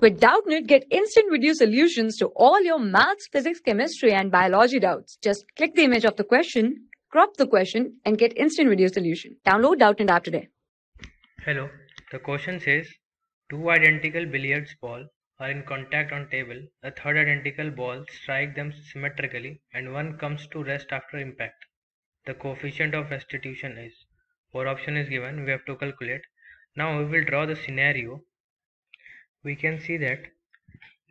With Doubtnut, get instant video solutions to all your maths, physics, chemistry, and biology doubts. Just click the image of the question, crop the question, and get instant video solution. Download Doubtnut app today. Hello, the question says, two identical billiards balls are in contact on table. A third identical ball strike them symmetrically and one comes to rest after impact. The coefficient of restitution is. 4 option is given, we have to calculate. Now we will draw the scenario. We can see that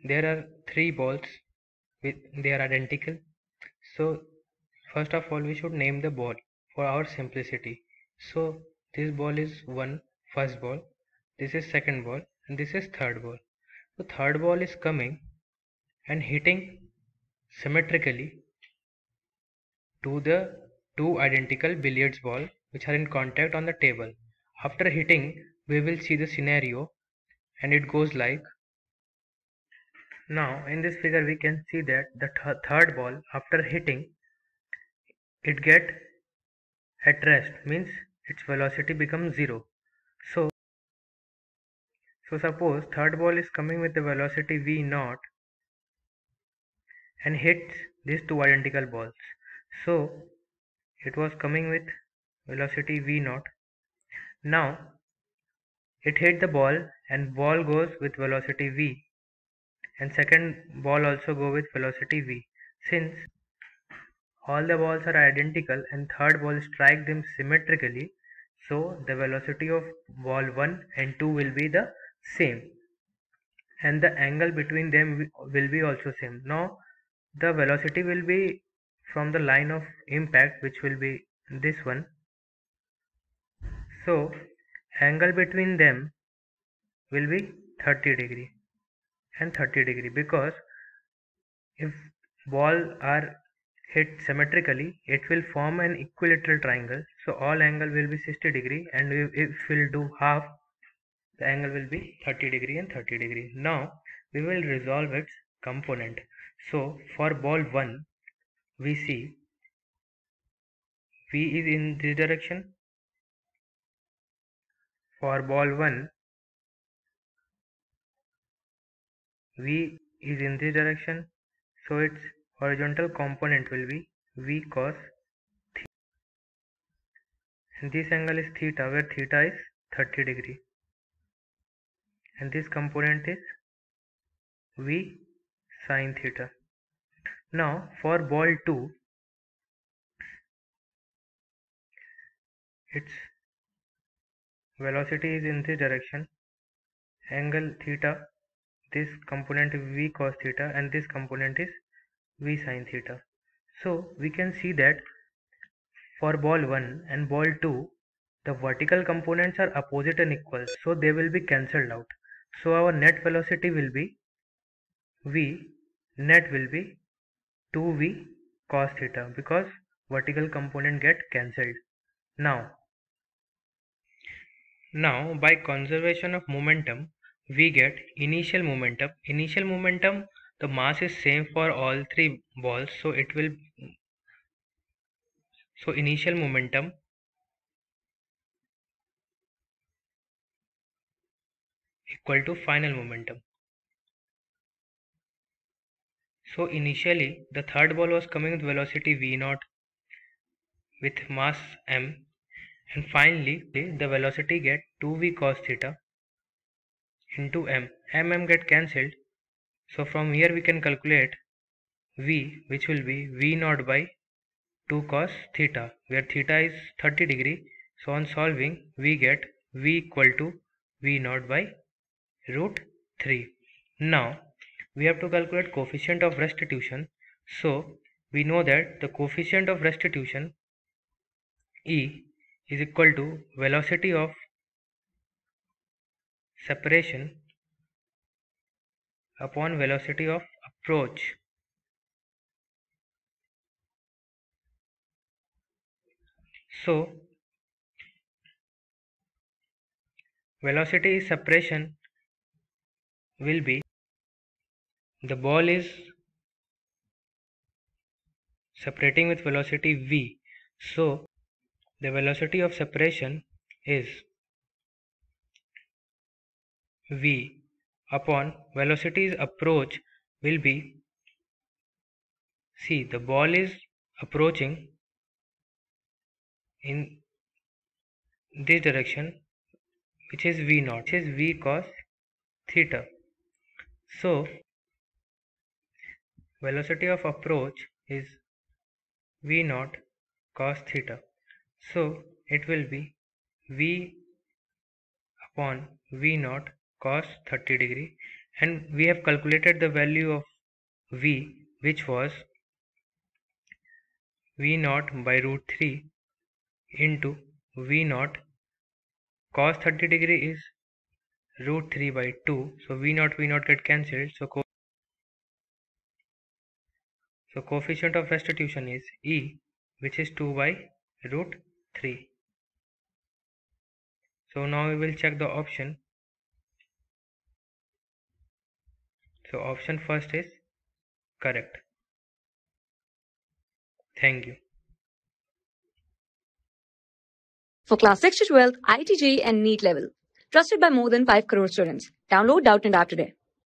there are 3 balls, they are identical. So first of all we should name the ball for our simplicity. So this ball is first ball, this is second ball, and this is third ball. So third ball is coming and hitting symmetrically to the two identical billiards ball which are in contact on the table. After hitting, we will see the scenario, and it goes like. Now in this figure we can see that the third ball, after hitting, it get at rest, means its velocity becomes 0. So suppose third ball is coming with the velocity v0 and hits these two identical balls. So it was coming with velocity v0. Now it hit the ball and ball goes with velocity v, and second ball also go with velocity v. Since all the balls are identical and third ball strike them symmetrically, so the velocity of ball 1 and 2 will be the same, and the angle between them will be also same. Now the velocity will be from the line of impact, which will be this one. So angle between them will be 30 degree and 30 degree, because if ball are hit symmetrically, it will form an equilateral triangle. So all angle will be 60 degree, and if we'll do half, the angle will be 30 degree and 30 degree. Now we will resolve its component. So for ball 1, we see v is in this direction. For ball 1, v is in this direction, so its horizontal component will be v cos theta, and this angle is theta, where theta is 30 degree, and this component is v sin theta. Now for ball 2, its velocity is in this direction, angle theta, this component is v cos theta, and this component is v sin theta. So we can see that for ball 1 and ball 2, the vertical components are opposite and equal, so they will be cancelled out. So our net velocity will be v net will be 2v cos theta, because vertical component get cancelled. Now by conservation of momentum, we get initial momentum. Initial momentum, the mass is same for all 3 balls, so initial momentum equal to final momentum. So initially the third ball was coming with velocity v0 with mass m, and finally the velocity get 2v cos theta into m. M get cancelled, so from here we can calculate v, which will be v0 by 2 cos theta, where theta is 30 degree. So on solving, we get v equal to v0 by root 3. Now we have to calculate coefficient of restitution. So we know that the coefficient of restitution, E, is equal to velocity of separation upon velocity of approach. So velocity separation will be, the ball is separating with velocity v, so the velocity of separation is v upon velocity's approach will be, see, the ball is approaching in this direction, which is v naught, which is v cos theta. So velocity of approach is v naught cos theta. So it will be v upon v naught cos 30 degree, and we have calculated the value of v, which was v naught by root 3 into v naught cos 30 degree is root 3 by 2. So v naught get cancelled. So coefficient of restitution is e, which is 2 by root 3. So now we will check the option. So option first is correct. Thank you. For class 6 to 12, IIT JEE and NEET level. Trusted by more than 5 crore students. Download Doubtnut app today.